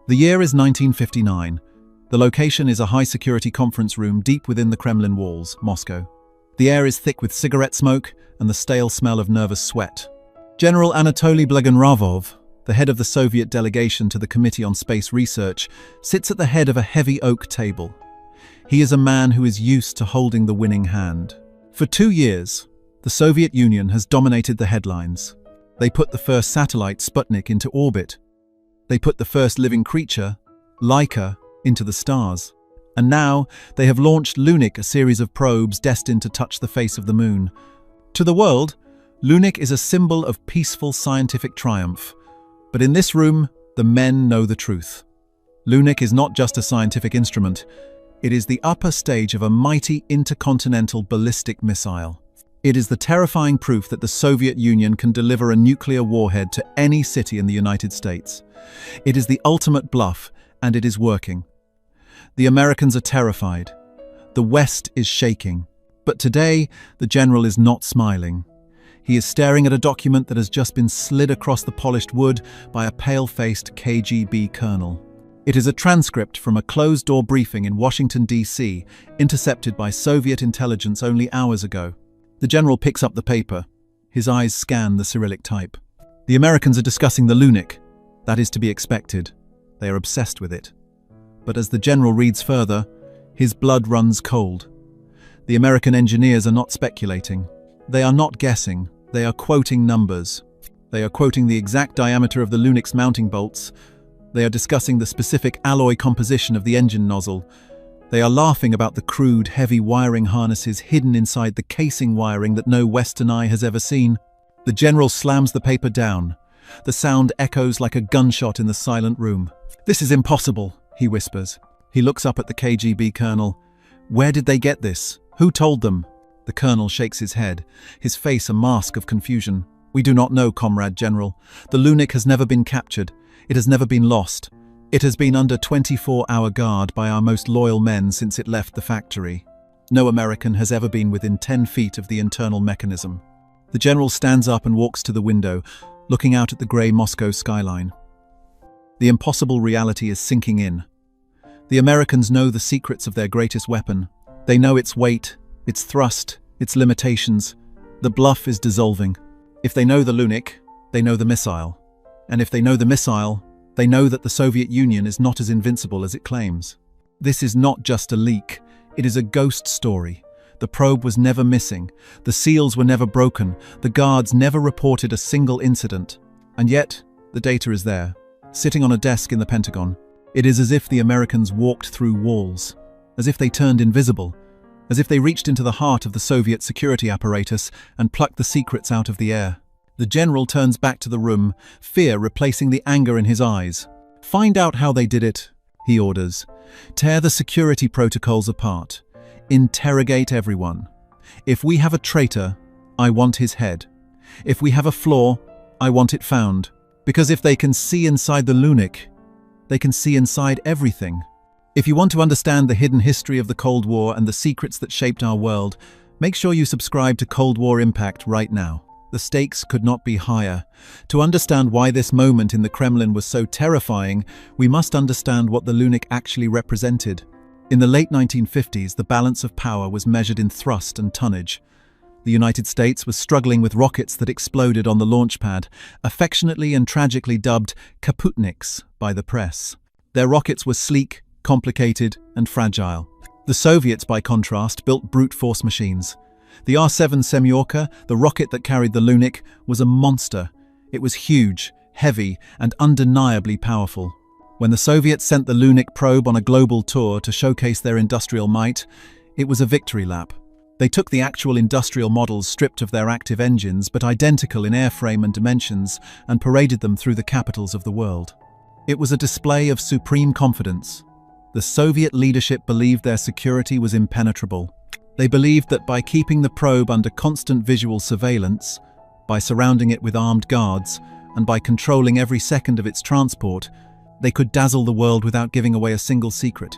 The year is 1959. The location is a high-security conference room deep within the Kremlin walls, Moscow. The air is thick with cigarette smoke and the stale smell of nervous sweat. General Anatoly Blegunravov, the head of the Soviet delegation to the Committee on Space Research, sits at the head of a heavy oak table. He is a man who is used to holding the winning hand. For 2 years, the Soviet Union has dominated the headlines. They put the first satellite, Sputnik, into orbit. They put the first living creature, Laika, into the stars. And now they have launched Lunik, a series of probes destined to touch the face of the moon. To the world, Lunik is a symbol of peaceful scientific triumph. But in this room, the men know the truth. Lunik is not just a scientific instrument. It is the upper stage of a mighty intercontinental ballistic missile. It is the terrifying proof that the Soviet Union can deliver a nuclear warhead to any city in the United States. It is the ultimate bluff, and it is working. The Americans are terrified. The West is shaking. But today, the general is not smiling. He is staring at a document that has just been slid across the polished wood by a pale-faced KGB colonel. It is a transcript from a closed-door briefing in Washington, D.C., intercepted by Soviet intelligence only hours ago. The general picks up the paper. His eyes scan the Cyrillic type. The Americans are discussing the Lunik. That is to be expected. They are obsessed with it. But as the general reads further, his blood runs cold. The American engineers are not speculating. They are not guessing. They are quoting numbers. They are quoting the exact diameter of the Lunik's mounting bolts. They are discussing the specific alloy composition of the engine nozzle. They are laughing about the crude, heavy wiring harnesses hidden inside the casing wiring that no Western eye has ever seen. The general slams the paper down. The sound echoes like a gunshot in the silent room. "This is impossible," he whispers. He looks up at the KGB colonel. "Where did they get this? Who told them?" The colonel shakes his head, his face a mask of confusion. "We do not know, Comrade General. The Lunik has never been captured. It has never been lost. It has been under 24-hour guard by our most loyal men since it left the factory. No American has ever been within 10 feet of the internal mechanism." The general stands up and walks to the window, looking out at the grey Moscow skyline. The impossible reality is sinking in. The Americans know the secrets of their greatest weapon. They know its weight, its thrust, its limitations. The bluff is dissolving. If they know the Lunik, they know the missile. And if they know the missile, they know that the Soviet Union is not as invincible as it claims. This is not just a leak. It is a ghost story. The probe was never missing. The seals were never broken. The guards never reported a single incident. And yet, the data is there, sitting on a desk in the Pentagon. It is as if the Americans walked through walls, as if they turned invisible, as if they reached into the heart of the Soviet security apparatus and plucked the secrets out of the air. The general turns back to the room, fear replacing the anger in his eyes. "Find out how they did it," he orders. "Tear the security protocols apart. Interrogate everyone. If we have a traitor, I want his head. If we have a flaw, I want it found. Because if they can see inside the Lunik, they can see inside everything." If you want to understand the hidden history of the Cold War and the secrets that shaped our world, make sure you subscribe to Cold War Impact right now. The stakes could not be higher. To understand why this moment in the Kremlin was so terrifying, we must understand what the Lunik actually represented. In the late 1950s, the balance of power was measured in thrust and tonnage. The United States was struggling with rockets that exploded on the launch pad, affectionately and tragically dubbed Kaputniks by the press. Their rockets were sleek, complicated, and fragile. The Soviets, by contrast, built brute force machines. The R-7 Semyorka, the rocket that carried the Lunik, was a monster. It was huge, heavy, and undeniably powerful. When the Soviets sent the Lunik probe on a global tour to showcase their industrial might, it was a victory lap. They took the actual industrial models stripped of their active engines but identical in airframe and dimensions and paraded them through the capitals of the world. It was a display of supreme confidence. The Soviet leadership believed their security was impenetrable. They believed that by keeping the probe under constant visual surveillance, by surrounding it with armed guards, and by controlling every second of its transport, they could dazzle the world without giving away a single secret.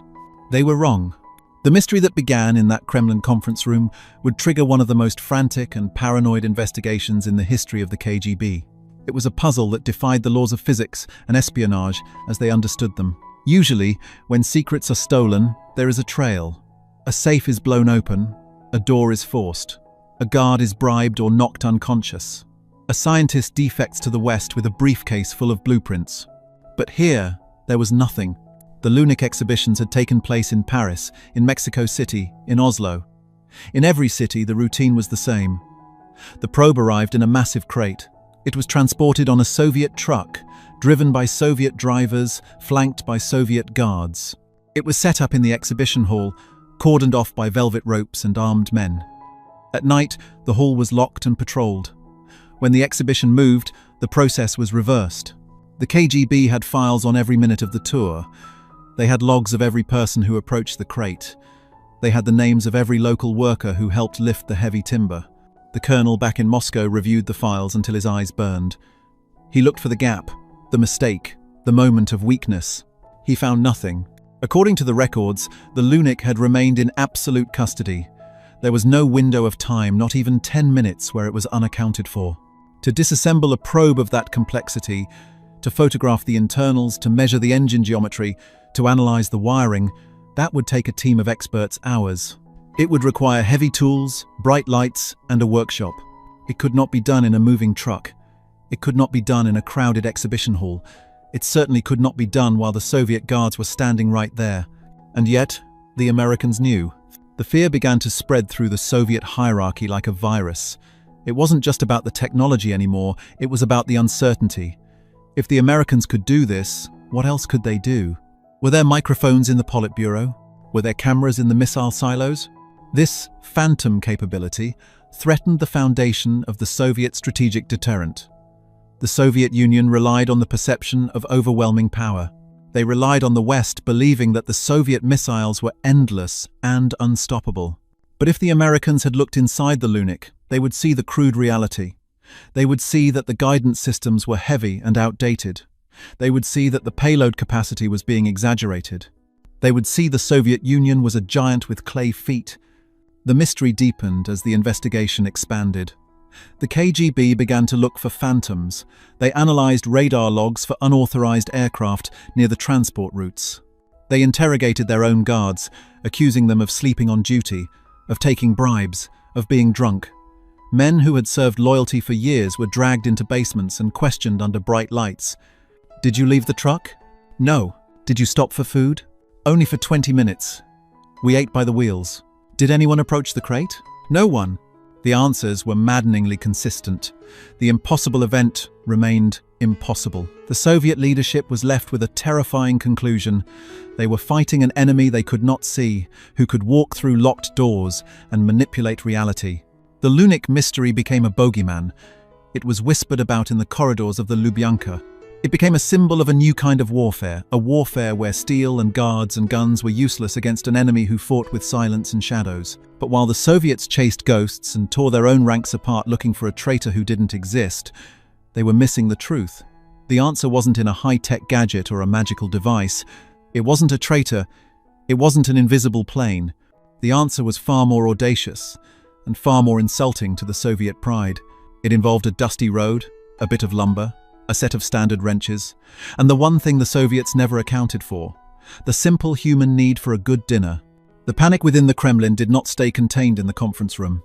They were wrong. The mystery that began in that Kremlin conference room would trigger one of the most frantic and paranoid investigations in the history of the KGB. It was a puzzle that defied the laws of physics and espionage as they understood them. Usually, when secrets are stolen, there is a trail. A safe is blown open, a door is forced, a guard is bribed or knocked unconscious. A scientist defects to the West with a briefcase full of blueprints. But here, there was nothing. The Lunik exhibitions had taken place in Paris, in Mexico City, in Oslo. In every city, the routine was the same. The probe arrived in a massive crate. It was transported on a Soviet truck, driven by Soviet drivers, flanked by Soviet guards. It was set up in the exhibition hall, cordoned off by velvet ropes and armed men. At night, the hall was locked and patrolled. When the exhibition moved, the process was reversed. The KGB had files on every minute of the tour. They had logs of every person who approached the crate. They had the names of every local worker who helped lift the heavy timber. The colonel back in Moscow reviewed the files until his eyes burned. He looked for the gap, the mistake, the moment of weakness. He found nothing. According to the records, the Lunik had remained in absolute custody. There was no window of time, not even 10 minutes, where it was unaccounted for. To disassemble a probe of that complexity, to photograph the internals, to measure the engine geometry, to analyze the wiring, that would take a team of experts hours. It would require heavy tools, bright lights, and a workshop. It could not be done in a moving truck. It could not be done in a crowded exhibition hall. It certainly could not be done while the Soviet guards were standing right there. And yet, the Americans knew. The fear began to spread through the Soviet hierarchy like a virus. It wasn't just about the technology anymore, it was about the uncertainty. If the Americans could do this, what else could they do? Were there microphones in the Politburo? Were there cameras in the missile silos? This phantom capability threatened the foundation of the Soviet strategic deterrent. The Soviet Union relied on the perception of overwhelming power. They relied on the West believing that the Soviet missiles were endless and unstoppable. But if the Americans had looked inside the Lunik, they would see the crude reality. They would see that the guidance systems were heavy and outdated. They would see that the payload capacity was being exaggerated. They would see the Soviet Union was a giant with clay feet. The mystery deepened as the investigation expanded. The KGB began to look for phantoms. They analyzed radar logs for unauthorized aircraft near the transport routes. They interrogated their own guards, accusing them of sleeping on duty, of taking bribes, of being drunk. Men who had served loyalty for years were dragged into basements and questioned under bright lights. Did you leave the truck? No. Did you stop for food? Only for 20 minutes. We ate by the wheels. Did anyone approach the crate? No one. The answers were maddeningly consistent. The impossible event remained impossible. The Soviet leadership was left with a terrifying conclusion. They were fighting an enemy they could not see, who could walk through locked doors and manipulate reality. The Lunik mystery became a bogeyman. It was whispered about in the corridors of the Lubyanka. It became a symbol of a new kind of warfare, a warfare where steel and guards and guns were useless against an enemy who fought with silence and shadows. But while the Soviets chased ghosts and tore their own ranks apart looking for a traitor who didn't exist, they were missing the truth. The answer wasn't in a high-tech gadget or a magical device. It wasn't a traitor. It wasn't an invisible plane. The answer was far more audacious and far more insulting to the Soviet pride. It involved a dusty road, a bit of lumber, a set of standard wrenches, and the one thing the Soviets never accounted for, the simple human need for a good dinner. The panic within the Kremlin did not stay contained in the conference room.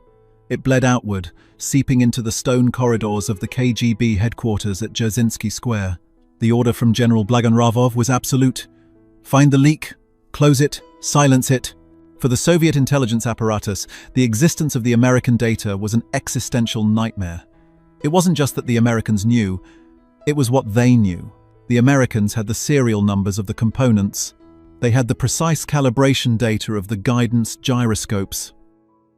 It bled outward, seeping into the stone corridors of the KGB headquarters at Dzerzhinsky Square. The order from General Blagorovov was absolute. Find the leak, close it, silence it. For the Soviet intelligence apparatus, the existence of the American data was an existential nightmare. It wasn't just that the Americans knew, it was what they knew. The Americans had the serial numbers of the components. They had the precise calibration data of the guidance gyroscopes.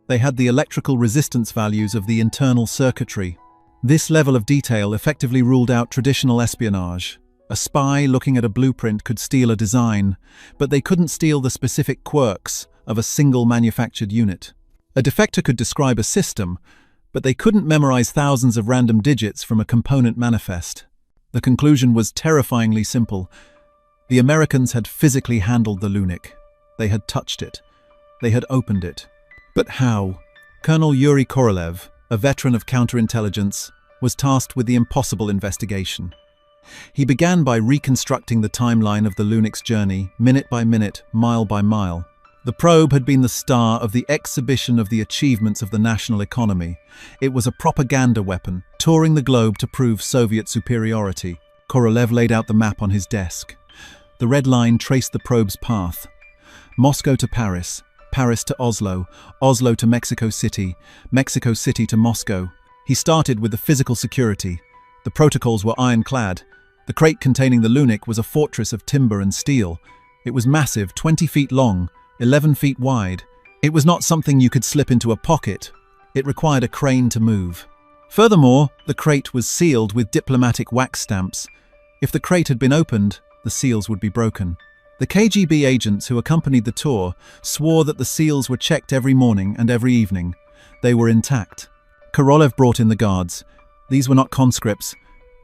They had the electrical resistance values of the internal circuitry. This level of detail effectively ruled out traditional espionage. A spy looking at a blueprint could steal a design, but they couldn't steal the specific quirks of a single manufactured unit. A defector could describe a system, but they couldn't memorize thousands of random digits from a component manifest. The conclusion was terrifyingly simple. The Americans had physically handled the Lunik. They had touched it. They had opened it. But how? Colonel Yuri Korolev, a veteran of counterintelligence, was tasked with the impossible investigation. He began by reconstructing the timeline of the Lunix's journey, minute by minute, mile by mile. The probe had been the star of the exhibition of the achievements of the national economy. It was a propaganda weapon, touring the globe to prove Soviet superiority. Korolev laid out the map on his desk. The red line traced the probe's path. Moscow to Paris, Paris to Oslo, Oslo to Mexico City to Moscow. He started with the physical security. The protocols were ironclad. The crate containing the Lunix was a fortress of timber and steel. It was massive, 20 feet long, 11 feet wide. It was not something you could slip into a pocket. It required a crane to move. Furthermore, the crate was sealed with diplomatic wax stamps. If the crate had been opened, the seals would be broken. The KGB agents who accompanied the tour swore that the seals were checked every morning and every evening. They were intact. Korolev brought in the guards. These were not conscripts.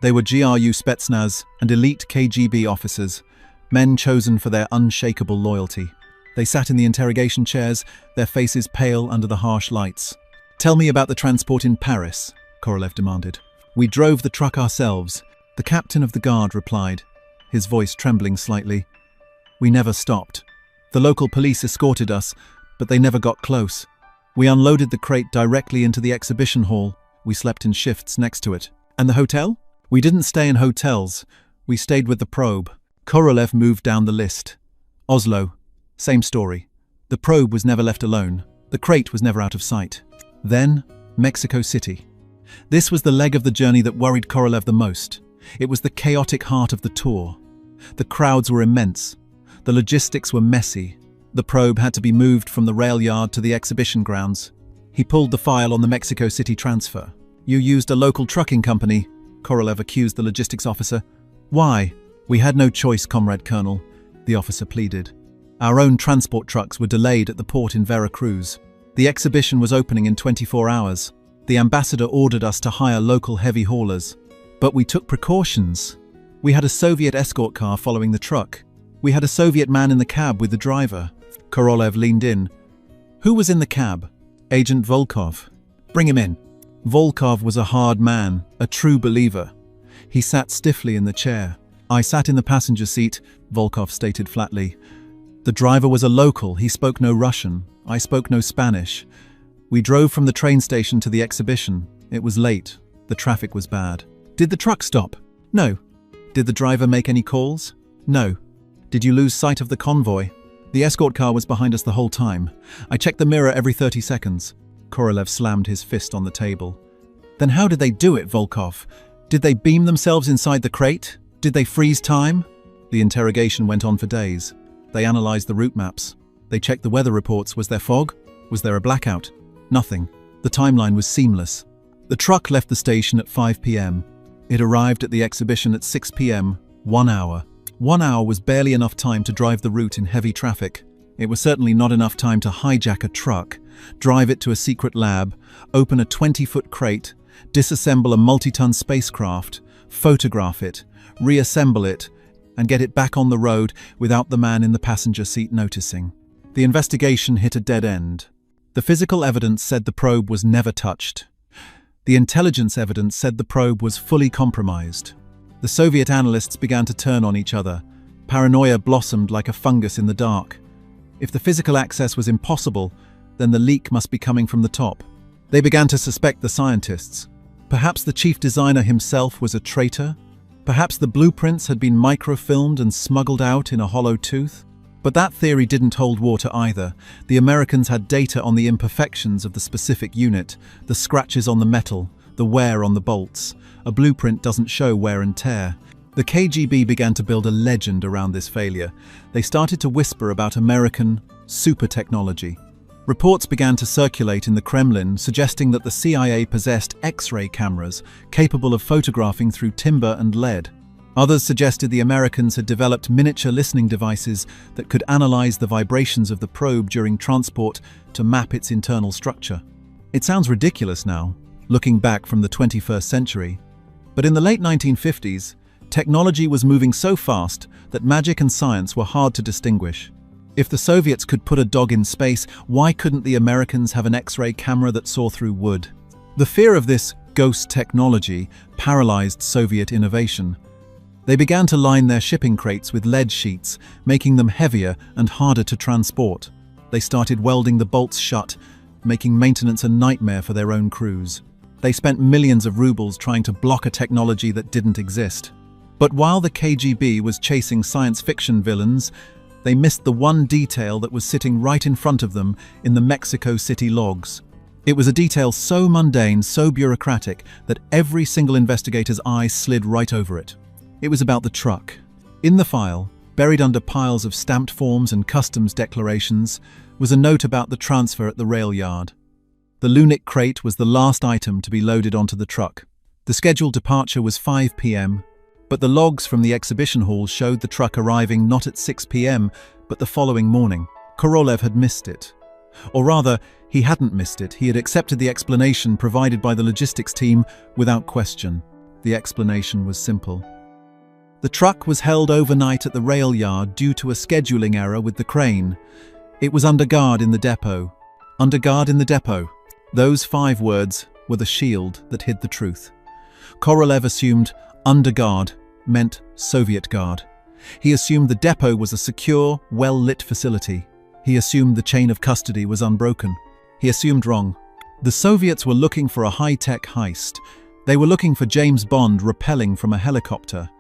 They were GRU Spetsnaz and elite KGB officers, men chosen for their unshakable loyalty. They sat in the interrogation chairs, their faces pale under the harsh lights. "Tell me about the transport in Paris," Korolev demanded. "We drove the truck ourselves," the captain of the guard replied, his voice trembling slightly. "We never stopped. The local police escorted us, but they never got close. We unloaded the crate directly into the exhibition hall. We slept in shifts next to it." "And the hotel?" "We didn't stay in hotels. We stayed with the probe." Korolev moved down the list. Oslo. Same story. The probe was never left alone. The crate was never out of sight. Then, Mexico City. This was the leg of the journey that worried Korolev the most. It was the chaotic heart of the tour. The crowds were immense. The logistics were messy. The probe had to be moved from the rail yard to the exhibition grounds. He pulled the file on the Mexico City transfer. "You used a local trucking company," Korolev accused the logistics officer. "Why?" "We had no choice, Comrade Colonel," the officer pleaded. "Our own transport trucks were delayed at the port in Veracruz. The exhibition was opening in 24 hours. The ambassador ordered us to hire local heavy haulers. But we took precautions. We had a Soviet escort car following the truck. We had a Soviet man in the cab with the driver." Korolev leaned in. "Who was in the cab?" "Agent Volkov." "Bring him in." Volkov was a hard man, a true believer. He sat stiffly in the chair. "I sat in the passenger seat," Volkov stated flatly. "The driver was a local. He spoke no Russian. I spoke no Spanish. We drove from the train station to the exhibition. It was late. The traffic was bad." "Did the truck stop?" "No." "Did the driver make any calls?" "No." "Did you lose sight of the convoy?" "The escort car was behind us the whole time. I checked the mirror every 30 seconds. Korolev slammed his fist on the table. "Then how did they do it, Volkov? Did they beam themselves inside the crate? Did they freeze time?" The interrogation went on for days. They analyzed the route maps. They checked the weather reports. Was there fog? Was there a blackout? Nothing. The timeline was seamless. The truck left the station at 5 p.m. It arrived at the exhibition at 6 p.m. 1 hour. 1 hour was barely enough time to drive the route in heavy traffic. It was certainly not enough time to hijack a truck, drive it to a secret lab, open a 20-foot crate, disassemble a multi-ton spacecraft, photograph it, reassemble it, and get it back on the road without the man in the passenger seat noticing. The investigation hit a dead end. The physical evidence said the probe was never touched. The intelligence evidence said the probe was fully compromised. The Soviet analysts began to turn on each other. Paranoia blossomed like a fungus in the dark. If the physical access was impossible, then the leak must be coming from the top. They began to suspect the scientists. Perhaps the chief designer himself was a traitor? Perhaps the blueprints had been microfilmed and smuggled out in a hollow tooth? But that theory didn't hold water either. The Americans had data on the imperfections of the specific unit, the scratches on the metal, the wear on the bolts. A blueprint doesn't show wear and tear. The KGB began to build a legend around this failure. They started to whisper about American super technology. Reports began to circulate in the Kremlin suggesting that the CIA possessed X-ray cameras capable of photographing through timber and lead. Others suggested the Americans had developed miniature listening devices that could analyze the vibrations of the probe during transport to map its internal structure. It sounds ridiculous now, looking back from the 21st century. But in the late 1950s, technology was moving so fast that magic and science were hard to distinguish. If the Soviets could put a dog in space, why couldn't the Americans have an X-ray camera that saw through wood? The fear of this ghost technology paralyzed Soviet innovation. They began to line their shipping crates with lead sheets, making them heavier and harder to transport. They started welding the bolts shut, making maintenance a nightmare for their own crews. They spent millions of rubles trying to block a technology that didn't exist. But while the KGB was chasing science fiction villains, they missed the one detail that was sitting right in front of them in the Mexico City logs. It was a detail so mundane, so bureaucratic, that every single investigator's eye slid right over it. It was about the truck. In the file, buried under piles of stamped forms and customs declarations, was a note about the transfer at the rail yard. The Lunik crate was the last item to be loaded onto the truck. The scheduled departure was 5 p.m., but the logs from the exhibition hall showed the truck arriving not at 6 p.m., but the following morning. Korolev had missed it. Or rather, he hadn't missed it. He had accepted the explanation provided by the logistics team without question. The explanation was simple. The truck was held overnight at the rail yard due to a scheduling error with the crane. It was under guard in the depot. Under guard in the depot. Those 5 words were the shield that hid the truth. Korolev assumed under guard meant Soviet guard. He assumed the depot was a secure, well-lit facility. He assumed the chain of custody was unbroken. He assumed wrong. The Soviets were looking for a high-tech heist. They were looking for James Bond rappelling from a helicopter.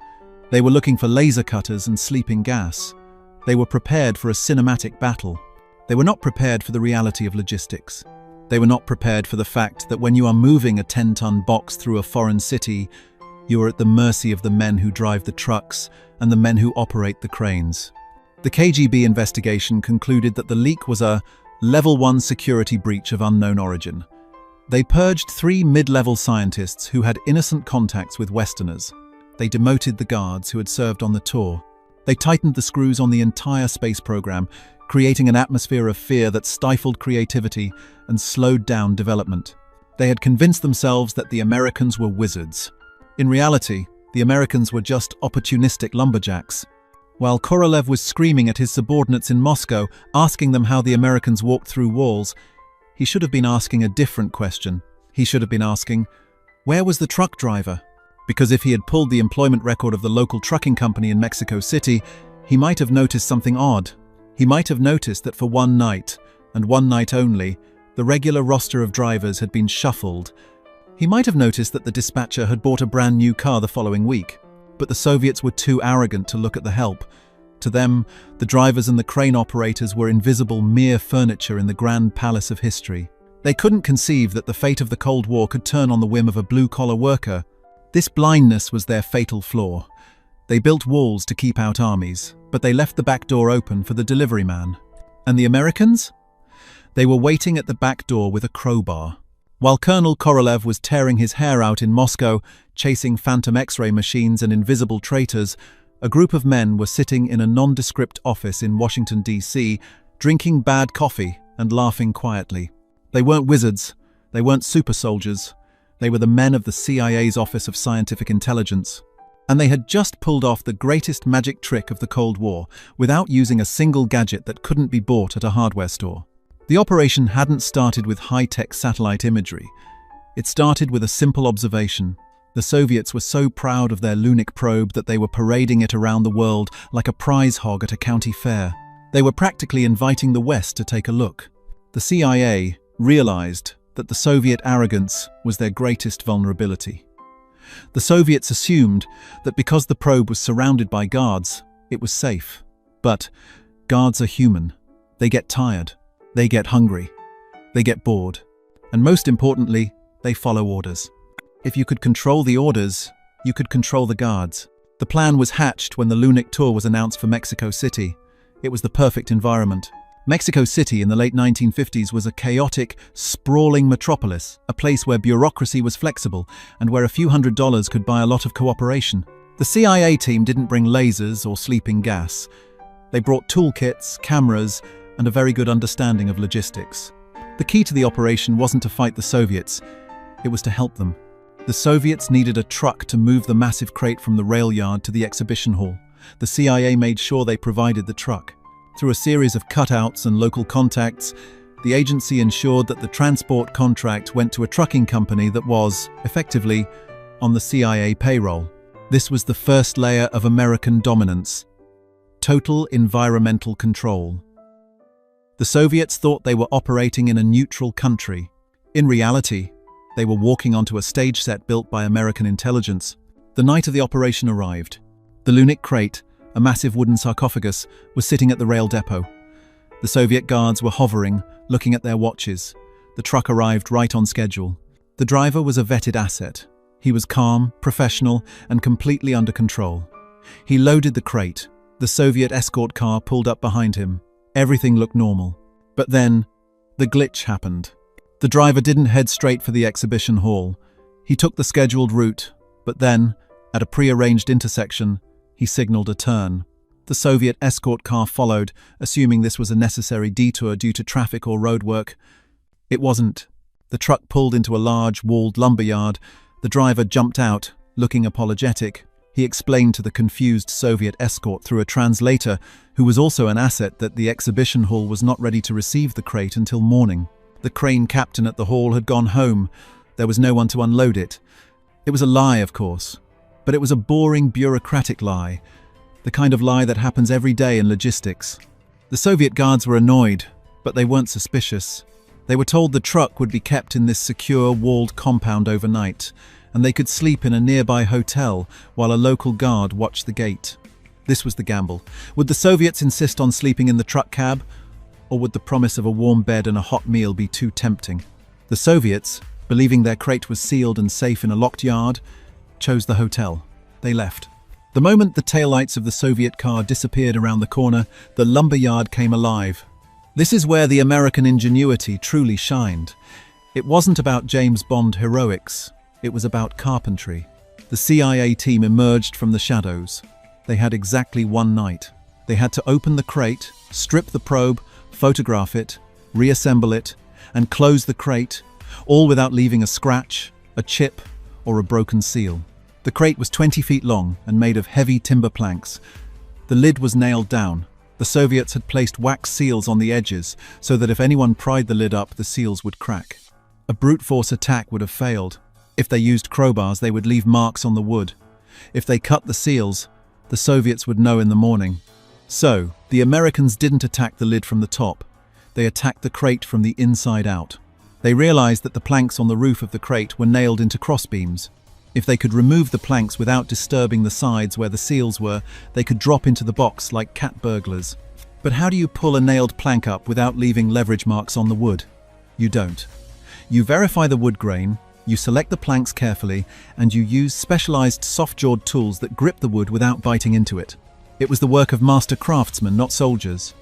They were looking for laser cutters and sleeping gas. They were prepared for a cinematic battle. They were not prepared for the reality of logistics. They were not prepared for the fact that when you are moving a 10-ton box through a foreign city, you are at the mercy of the men who drive the trucks and the men who operate the cranes. The KGB investigation concluded that the leak was a Level 1 security breach of unknown origin. They purged 3 mid-level scientists who had innocent contacts with Westerners. They demoted the guards who had served on the tour. They tightened the screws on the entire space program, creating an atmosphere of fear that stifled creativity and slowed down development. They had convinced themselves that the Americans were wizards. In reality, the Americans were just opportunistic lumberjacks. While Korolev was screaming at his subordinates in Moscow, asking them how the Americans walked through walls, he should have been asking a different question. He should have been asking, where was the truck driver? Because if he had pulled the employment record of the local trucking company in Mexico City, he might have noticed something odd. He might have noticed that for one night, and one night only, the regular roster of drivers had been shuffled. He might have noticed that the dispatcher had bought a brand new car the following week. But the Soviets were too arrogant to look at the help. To them, the drivers and the crane operators were invisible mere furniture in the grand palace of history. They couldn't conceive that the fate of the Cold War could turn on the whim of a blue-collar worker. This blindness was their fatal flaw. They built walls to keep out armies, but they left the back door open for the delivery man. And the Americans? They were waiting at the back door with a crowbar. While Colonel Korolev was tearing his hair out in Moscow, chasing phantom X-ray machines and invisible traitors, a group of men were sitting in a nondescript office in Washington, D.C., drinking bad coffee and laughing quietly. They weren't wizards. They weren't super soldiers. They were the men of the CIA's Office of Scientific Intelligence. And they had just pulled off the greatest magic trick of the Cold War without using a single gadget that couldn't be bought at a hardware store. The operation hadn't started with high-tech satellite imagery. It started with a simple observation. The Soviets were so proud of their Lunik probe that they were parading it around the world like a prize hog at a county fair. They were practically inviting the West to take a look. The CIA realized that the Soviet arrogance was their greatest vulnerability. The Soviets assumed that because the probe was surrounded by guards, it was safe. But guards are human. They get tired. They get hungry. They get bored. And most importantly, they follow orders. If you could control the orders, you could control the guards. The plan was hatched when the Lunik tour was announced for Mexico City. It was the perfect environment. Mexico City in the late 1950s was a chaotic, sprawling metropolis, a place where bureaucracy was flexible and where a few $100s could buy a lot of cooperation. The CIA team didn't bring lasers or sleeping gas. They brought toolkits, cameras, and a very good understanding of logistics. The key to the operation wasn't to fight the Soviets, it was to help them. The Soviets needed a truck to move the massive crate from the rail yard to the exhibition hall. The CIA made sure they provided the truck. Through a series of cutouts and local contacts, The agency ensured that the transport contract went to a trucking company that was, effectively, on the CIA payroll. This was the first layer of American dominance. Total environmental control. The Soviets thought they were operating in a neutral country. In reality, they were walking onto a stage set built by American intelligence. The night of the operation arrived. The Lunik crate, a massive wooden sarcophagus, was sitting at the rail depot. The Soviet guards were hovering, looking at their watches. The truck arrived right on schedule. The driver was a vetted asset. He was calm, professional, and completely under control. He loaded the crate. The Soviet escort car pulled up behind him. Everything looked normal. But then, the glitch happened. The driver didn't head straight for the exhibition hall. He took the scheduled route, but then, at a pre-arranged intersection, he signaled a turn. The Soviet escort car followed, assuming this was a necessary detour due to traffic or roadwork. It wasn't. The truck pulled into a large, walled lumberyard. The driver jumped out, looking apologetic. He explained to the confused Soviet escort through a translator, who was also an asset, that the exhibition hall was not ready to receive the crate until morning. The crane captain at the hall had gone home. There was no one to unload it. It was a lie, of course, but it was a boring, bureaucratic lie, the kind of lie that happens every day in logistics. The Soviet guards were annoyed, but they weren't suspicious. They were told the truck would be kept in this secure, walled compound overnight, and they could sleep in a nearby hotel while a local guard watched the gate. This was the gamble. Would the Soviets insist on sleeping in the truck cab, or would the promise of a warm bed and a hot meal be too tempting? The Soviets, believing their crate was sealed and safe in a locked yard, chose the hotel. They left. The moment the taillights of the Soviet car disappeared around the corner, the lumberyard came alive. This is where the American ingenuity truly shined. It wasn't about James Bond heroics. It was about carpentry. The CIA team emerged from the shadows. They had exactly one night. They had to open the crate, strip the probe, photograph it, reassemble it, and close the crate, all without leaving a scratch, a chip, or a broken seal. The crate was 20 feet long and made of heavy timber planks. The lid was nailed down. The Soviets had placed wax seals on the edges so that if anyone pried the lid up, the seals would crack. A brute force attack would have failed. If they used crowbars, they would leave marks on the wood. If they cut the seals, the Soviets would know in the morning. So, the Americans didn't attack the lid from the top. They attacked the crate from the inside out. They realized that the planks on the roof of the crate were nailed into crossbeams. If they could remove the planks without disturbing the sides where the seals were, they could drop into the box like cat burglars. But how do you pull a nailed plank up without leaving leverage marks on the wood? You don't. You verify the wood grain, you select the planks carefully, and you use specialized soft-jawed tools that grip the wood without biting into it. It was the work of master craftsmen, not soldiers.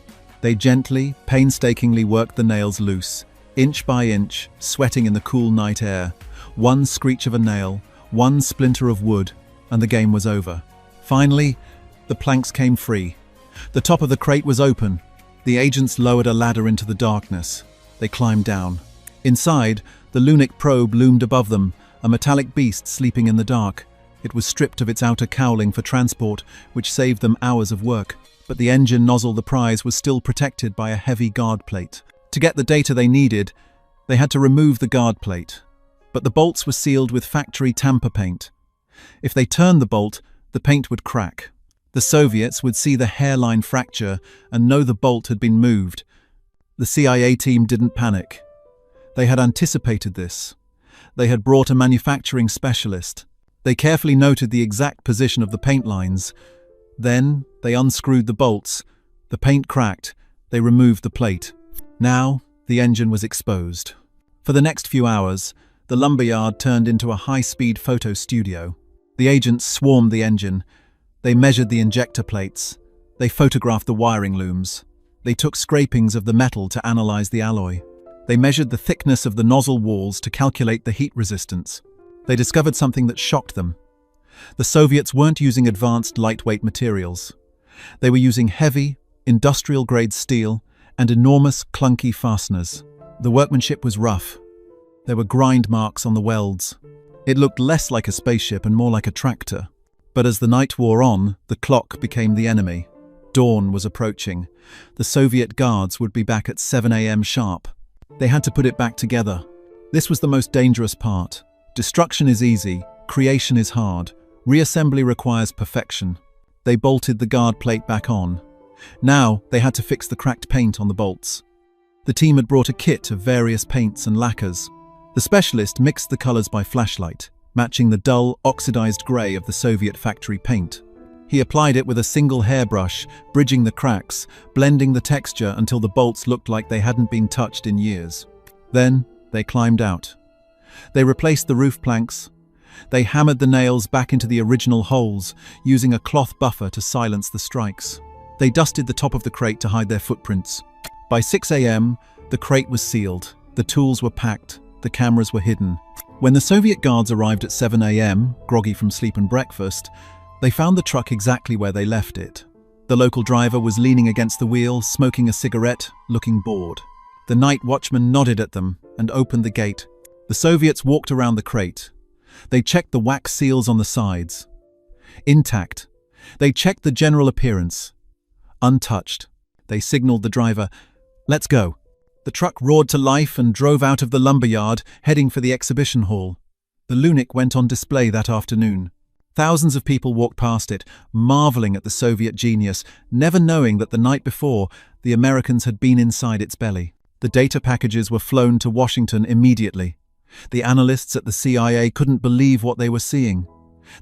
They gently, painstakingly worked the nails loose, inch by inch, sweating in the cool night air. One screech of a nail, one splinter of wood, and the game was over. Finally, the planks came free. The top of the crate was open. The agents lowered a ladder into the darkness. They climbed down. Inside, the Lunik probe loomed above them, a metallic beast sleeping in the dark. It was stripped of its outer cowling for transport, which saved them hours of work. But the engine nozzle, the prize, was still protected by a heavy guard plate. To get the data they needed, they had to remove the guard plate. But the bolts were sealed with factory tamper paint. If they turned the bolt, the paint would crack. The Soviets would see the hairline fracture and know the bolt had been moved. The CIA team didn't panic. They had anticipated this. They had brought a manufacturing specialist. They carefully noted the exact position of the paint lines. Then they unscrewed the bolts. The paint cracked. They removed the plate. Now the engine was exposed. For the next few hours, the lumberyard turned into a high-speed photo studio. The agents swarmed the engine. They measured the injector plates. They photographed the wiring looms. They took scrapings of the metal to analyze the alloy. They measured the thickness of the nozzle walls to calculate the heat resistance. They discovered something that shocked them. The Soviets weren't using advanced lightweight materials. They were using heavy, industrial-grade steel and enormous, clunky fasteners. The workmanship was rough. There were grind marks on the welds. It looked less like a spaceship and more like a tractor. But as the night wore on, the clock became the enemy. Dawn was approaching. The Soviet guards would be back at 7 a.m. sharp. They had to put it back together. This was the most dangerous part. Destruction is easy, creation is hard. Reassembly requires perfection. They bolted the guard plate back on. Now, they had to fix the cracked paint on the bolts. The team had brought a kit of various paints and lacquers. The specialist mixed the colors by flashlight, matching the dull, oxidized gray of the Soviet factory paint. He applied it with a single hairbrush, bridging the cracks, blending the texture until the bolts looked like they hadn't been touched in years. Then, they climbed out. They replaced the roof planks. They hammered the nails back into the original holes, using a cloth buffer to silence the strikes. They dusted the top of the crate to hide their footprints. By 6 a.m., the crate was sealed. The tools were packed. The cameras were hidden. When the Soviet guards arrived at 7 a.m., groggy from sleep and breakfast, they found the truck exactly where they left it. The local driver was leaning against the wheel, smoking a cigarette, looking bored. The night watchman nodded at them and opened the gate. The Soviets walked around the crate. They checked the wax seals on the sides. Intact. They checked the general appearance. Untouched. They signaled the driver, "Let's go." The truck roared to life and drove out of the lumberyard, heading for the exhibition hall. The Lunik went on display that afternoon. Thousands of people walked past it, marveling at the Soviet genius, never knowing that the night before, the Americans had been inside its belly. The data packages were flown to Washington immediately. The analysts at the CIA couldn't believe what they were seeing.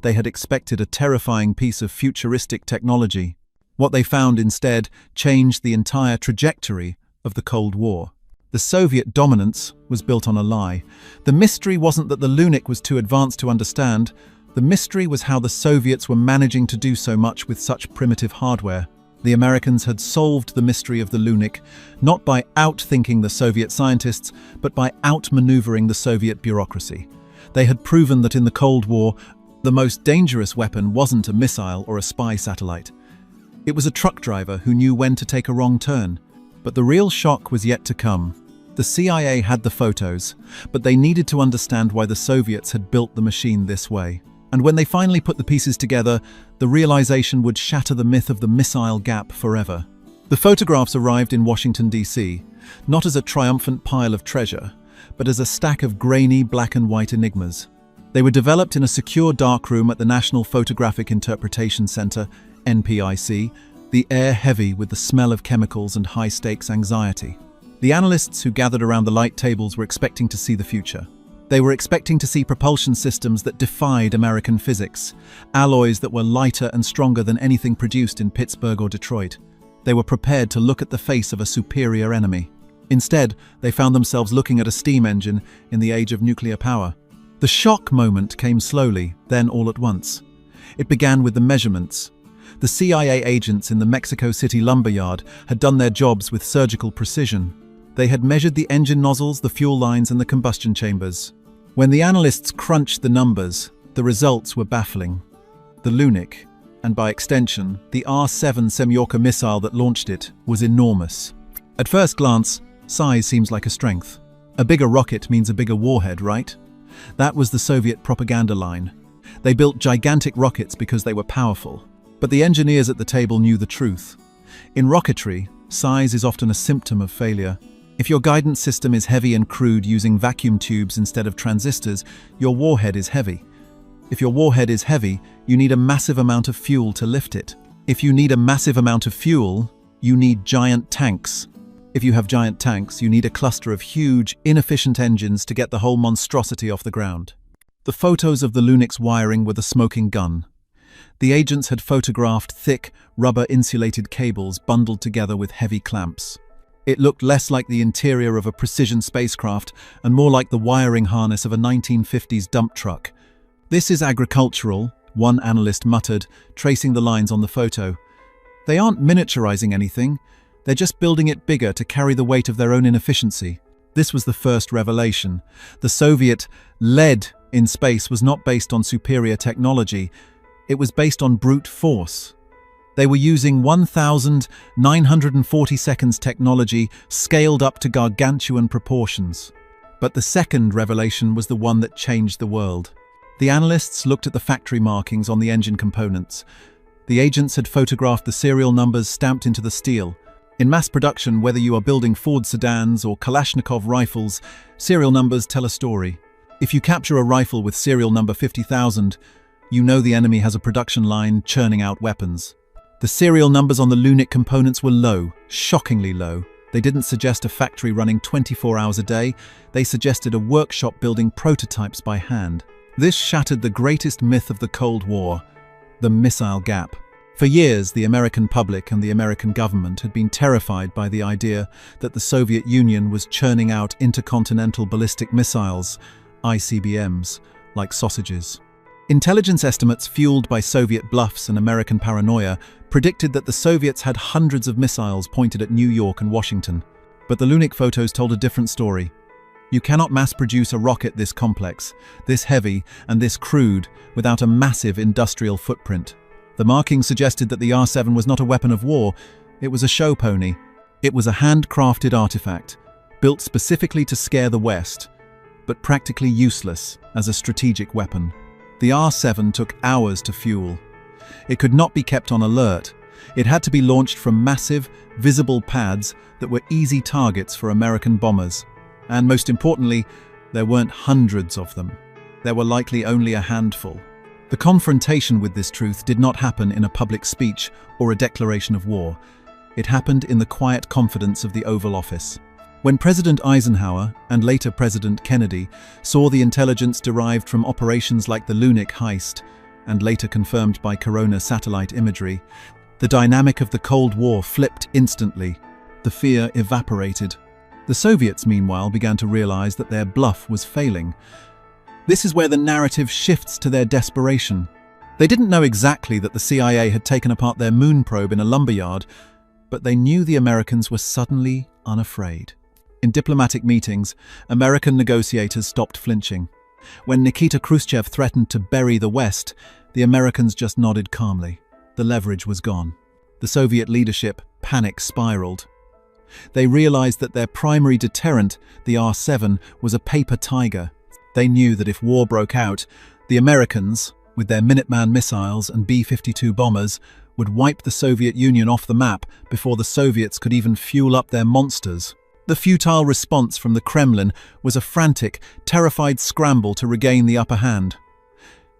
They had expected a terrifying piece of futuristic technology. What they found instead changed the entire trajectory of the Cold War. The Soviet dominance was built on a lie. The mystery wasn't that the Lunik was too advanced to understand. The mystery was how the Soviets were managing to do so much with such primitive hardware. The Americans had solved the mystery of the Lunik, not by outthinking the Soviet scientists, but by outmaneuvering the Soviet bureaucracy. They had proven that in the Cold War, the most dangerous weapon wasn't a missile or a spy satellite. It was a truck driver who knew when to take a wrong turn. But the real shock was yet to come. The CIA had the photos, but they needed to understand why the Soviets had built the machine this way. And when they finally put the pieces together, the realization would shatter the myth of the missile gap forever. The photographs arrived in Washington, D.C., not as a triumphant pile of treasure, but as a stack of grainy black and white enigmas. They were developed in a secure darkroom at the National Photographic Interpretation Center, NPIC, the air heavy with the smell of chemicals and high-stakes anxiety. The analysts who gathered around the light tables were expecting to see the future. They were expecting to see propulsion systems that defied American physics, alloys that were lighter and stronger than anything produced in Pittsburgh or Detroit. They were prepared to look at the face of a superior enemy. Instead, they found themselves looking at a steam engine in the age of nuclear power. The shock moment came slowly, then all at once. It began with the measurements. The CIA agents in the Mexico City lumberyard had done their jobs with surgical precision. They had measured the engine nozzles, the fuel lines, and the combustion chambers. When the analysts crunched the numbers, the results were baffling. The Lunik, and by extension, the R-7 Semyorka missile that launched it, was enormous. At first glance, size seems like a strength. A bigger rocket means a bigger warhead, right? That was the Soviet propaganda line. They built gigantic rockets because they were powerful. But the engineers at the table knew the truth. In rocketry, size is often a symptom of failure. If your guidance system is heavy and crude using vacuum tubes instead of transistors, your warhead is heavy. If your warhead is heavy, you need a massive amount of fuel to lift it. If you need a massive amount of fuel, you need giant tanks. If you have giant tanks, you need a cluster of huge, inefficient engines to get the whole monstrosity off the ground. The photos of the Lunik's wiring were the smoking gun. The agents had photographed thick, rubber-insulated cables bundled together with heavy clamps. It looked less like the interior of a precision spacecraft and more like the wiring harness of a 1950s dump truck. "This is agricultural," one analyst muttered, tracing the lines on the photo. "They aren't miniaturizing anything. They're just building it bigger to carry the weight of their own inefficiency." This was the first revelation. The Soviet lead in space was not based on superior technology. It was based on brute force. They were using 1,940 seconds technology scaled up to gargantuan proportions. But the second revelation was the one that changed the world. The analysts looked at the factory markings on the engine components. The agents had photographed the serial numbers stamped into the steel. In mass production, whether you are building Ford sedans or Kalashnikov rifles, serial numbers tell a story. If you capture a rifle with serial number 50,000, you know the enemy has a production line churning out weapons. The serial numbers on the Lunik components were low, shockingly low. They didn't suggest a factory running 24 hours a day, they suggested a workshop building prototypes by hand. This shattered the greatest myth of the Cold War, the missile gap. For years, the American public and the American government had been terrified by the idea that the Soviet Union was churning out intercontinental ballistic missiles, ICBMs, like sausages. Intelligence estimates fueled by Soviet bluffs and American paranoia predicted that the Soviets had hundreds of missiles pointed at New York and Washington. But the Lunik photos told a different story. You cannot mass-produce a rocket this complex, this heavy, and this crude without a massive industrial footprint. The markings suggested that the R-7 was not a weapon of war, it was a show pony. It was a handcrafted artifact, built specifically to scare the West, but practically useless as a strategic weapon. The R-7 took hours to fuel. It could not be kept on alert. It had to be launched from massive, visible pads that were easy targets for American bombers. And most importantly, there weren't hundreds of them. There were likely only a handful. The confrontation with this truth did not happen in a public speech or a declaration of war. It happened in the quiet confidence of the Oval Office. When President Eisenhower and later President Kennedy saw the intelligence derived from operations like the Lunik heist, and later confirmed by Corona satellite imagery, the dynamic of the Cold War flipped instantly. The fear evaporated. The Soviets, meanwhile, began to realize that their bluff was failing. This is where the narrative shifts to their desperation. They didn't know exactly that the CIA had taken apart their moon probe in a lumberyard, but they knew the Americans were suddenly unafraid. In diplomatic meetings, American negotiators stopped flinching. When Nikita Khrushchev threatened to bury the West, the Americans just nodded calmly. The leverage was gone. The Soviet leadership panic spiraled. They realized that their primary deterrent, the R-7, was a paper tiger. They knew that if war broke out, the Americans, with their Minuteman missiles and B-52 bombers, would wipe the Soviet Union off the map before the Soviets could even fuel up their monsters. The futile response from the Kremlin was a frantic, terrified scramble to regain the upper hand.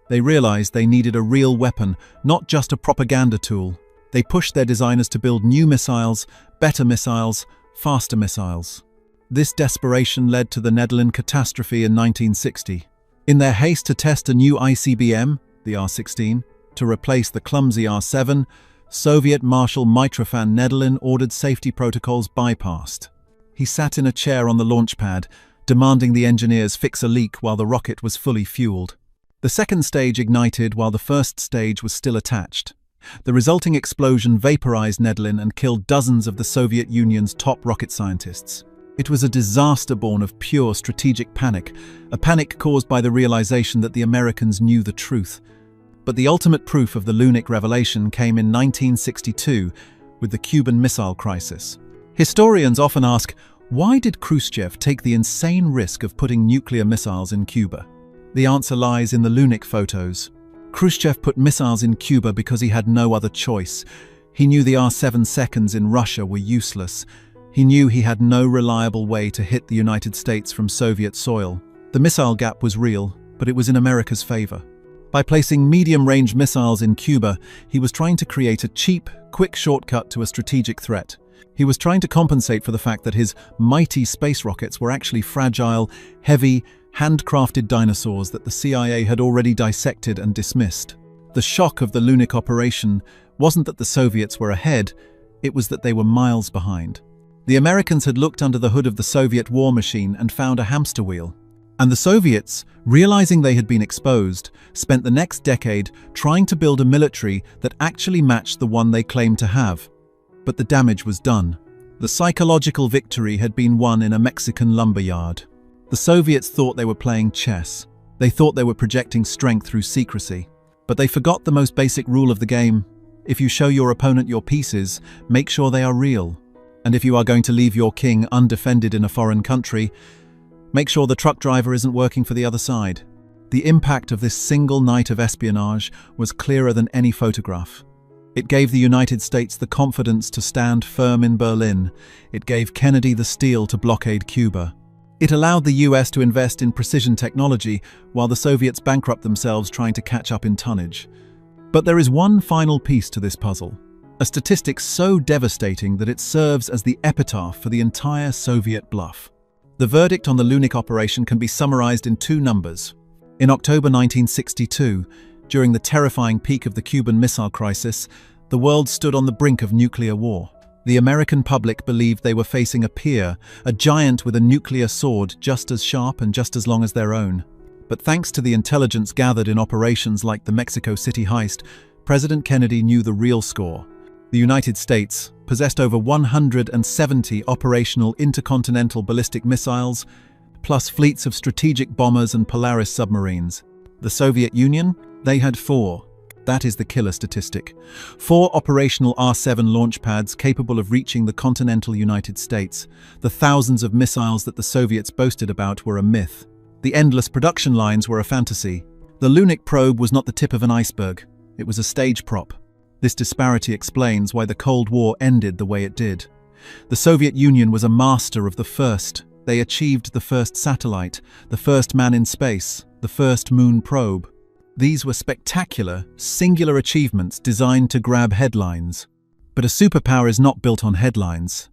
They realized they needed a real weapon, not just a propaganda tool. They pushed their designers to build new missiles, better missiles, faster missiles. This desperation led to the Netherlands catastrophe in 1960. In their haste to test a new ICBM, the R-16, to replace the clumsy R-7, Soviet Marshal Mitrofan Nedelin ordered safety protocols bypassed. He sat in a chair on the launch pad, demanding the engineers fix a leak while the rocket was fully fueled. The second stage ignited while the first stage was still attached. The resulting explosion vaporized Nedelin and killed dozens of the Soviet Union's top rocket scientists. It was a disaster born of pure strategic panic, a panic caused by the realization that the Americans knew the truth. But the ultimate proof of the Lunik revelation came in 1962 with the Cuban Missile Crisis. Historians often ask, why did Khrushchev take the insane risk of putting nuclear missiles in Cuba? The answer lies in the Lunik photos. Khrushchev put missiles in Cuba because he had no other choice. He knew the R-7 seconds in Russia were useless. He knew he had no reliable way to hit the United States from Soviet soil. The missile gap was real, but it was in America's favor. By placing medium-range missiles in Cuba, he was trying to create a cheap, quick shortcut to a strategic threat. He was trying to compensate for the fact that his mighty space rockets were actually fragile, heavy, handcrafted dinosaurs that the CIA had already dissected and dismissed. The shock of the Lunik operation wasn't that the Soviets were ahead, it was that they were miles behind. The Americans had looked under the hood of the Soviet war machine and found a hamster wheel. And the Soviets, realizing they had been exposed, spent the next decade trying to build a military that actually matched the one they claimed to have. But the damage was done. The psychological victory had been won in a Mexican lumberyard. The Soviets thought they were playing chess. They thought they were projecting strength through secrecy. But they forgot the most basic rule of the game. If you show your opponent your pieces, make sure they are real. And if you are going to leave your king undefended in a foreign country, make sure the truck driver isn't working for the other side. The impact of this single night of espionage was clearer than any photograph. It gave the United States the confidence to stand firm in Berlin. It gave Kennedy the steel to blockade Cuba. It allowed the US to invest in precision technology while the Soviets bankrupt themselves trying to catch up in tonnage. But there is one final piece to this puzzle, a statistic so devastating that it serves as the epitaph for the entire Soviet bluff. The verdict on the Lunik operation can be summarized in two numbers. In October 1962, during the terrifying peak of the Cuban Missile Crisis, the world stood on the brink of nuclear war. The American public believed they were facing a peer, a giant with a nuclear sword just as sharp and just as long as their own. But thanks to the intelligence gathered in operations like the Mexico City heist, President Kennedy knew the real score. The United States possessed over 170 operational intercontinental ballistic missiles, plus fleets of strategic bombers and Polaris submarines. The Soviet Union? They had 4. That is the killer statistic. 4 operational R-7 launch pads capable of reaching the continental United States. The thousands of missiles that the Soviets boasted about were a myth. The endless production lines were a fantasy. The Lunik probe was not the tip of an iceberg. It was a stage prop. This disparity explains why the Cold War ended the way it did. The Soviet Union was a master of the first. They achieved the first satellite, the first man in space, the first moon probe. These were spectacular, singular achievements designed to grab headlines. But a superpower is not built on headlines.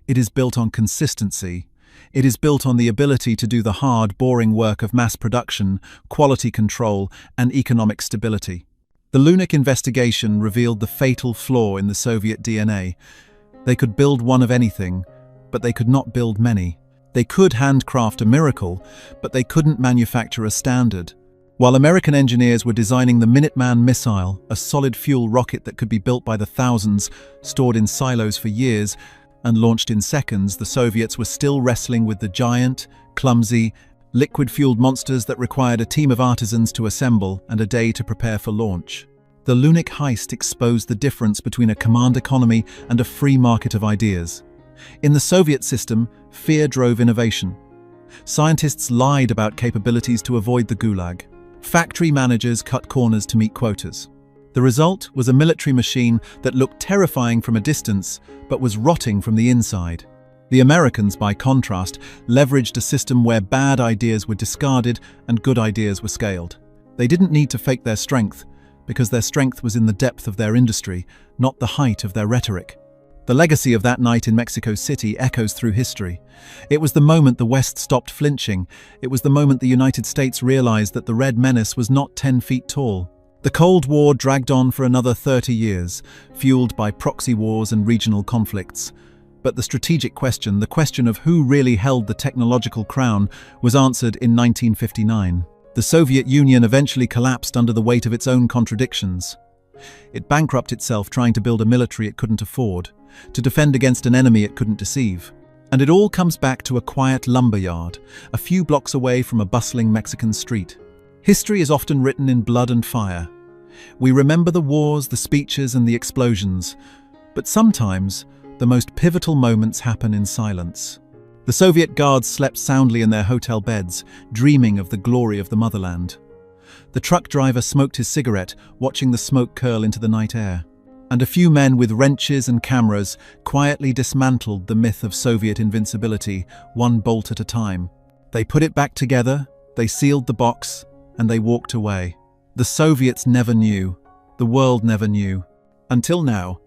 It is built on consistency. It is built on the ability to do the hard, boring work of mass production, quality control, and economic stability. The Lunik investigation revealed the fatal flaw in the Soviet DNA. They could build one of anything, but they could not build many. They could handcraft a miracle, but they couldn't manufacture a standard. While American engineers were designing the Minuteman missile, a solid-fuel rocket that could be built by the thousands, stored in silos for years, and launched in seconds, the Soviets were still wrestling with the giant, clumsy, liquid-fueled monsters that required a team of artisans to assemble and a day to prepare for launch. The Lunik heist exposed the difference between a command economy and a free market of ideas. In the Soviet system, fear drove innovation. Scientists lied about capabilities to avoid the gulag. Factory managers cut corners to meet quotas. The result was a military machine that looked terrifying from a distance, but was rotting from the inside. The Americans, by contrast, leveraged a system where bad ideas were discarded and good ideas were scaled. They didn't need to fake their strength, because their strength was in the depth of their industry, not the height of their rhetoric. The legacy of that night in Mexico City echoes through history. It was the moment the West stopped flinching. It was the moment the United States realized that the Red Menace was not 10 feet tall. The Cold War dragged on for another 30 years, fueled by proxy wars and regional conflicts. But the strategic question, the question of who really held the technological crown, was answered in 1959. The Soviet Union eventually collapsed under the weight of its own contradictions. It bankrupted itself trying to build a military it couldn't afford, to defend against an enemy it couldn't deceive. And it all comes back to a quiet lumberyard, a few blocks away from a bustling Mexican street. History is often written in blood and fire. We remember the wars, the speeches, and the explosions, but sometimes the most pivotal moments happen in silence. The Soviet guards slept soundly in their hotel beds, dreaming of the glory of the motherland. The truck driver smoked his cigarette, watching the smoke curl into the night air. And a few men with wrenches and cameras quietly dismantled the myth of Soviet invincibility, one bolt at a time. They put it back together, they sealed the box, and they walked away. The Soviets never knew. The world never knew. Until now,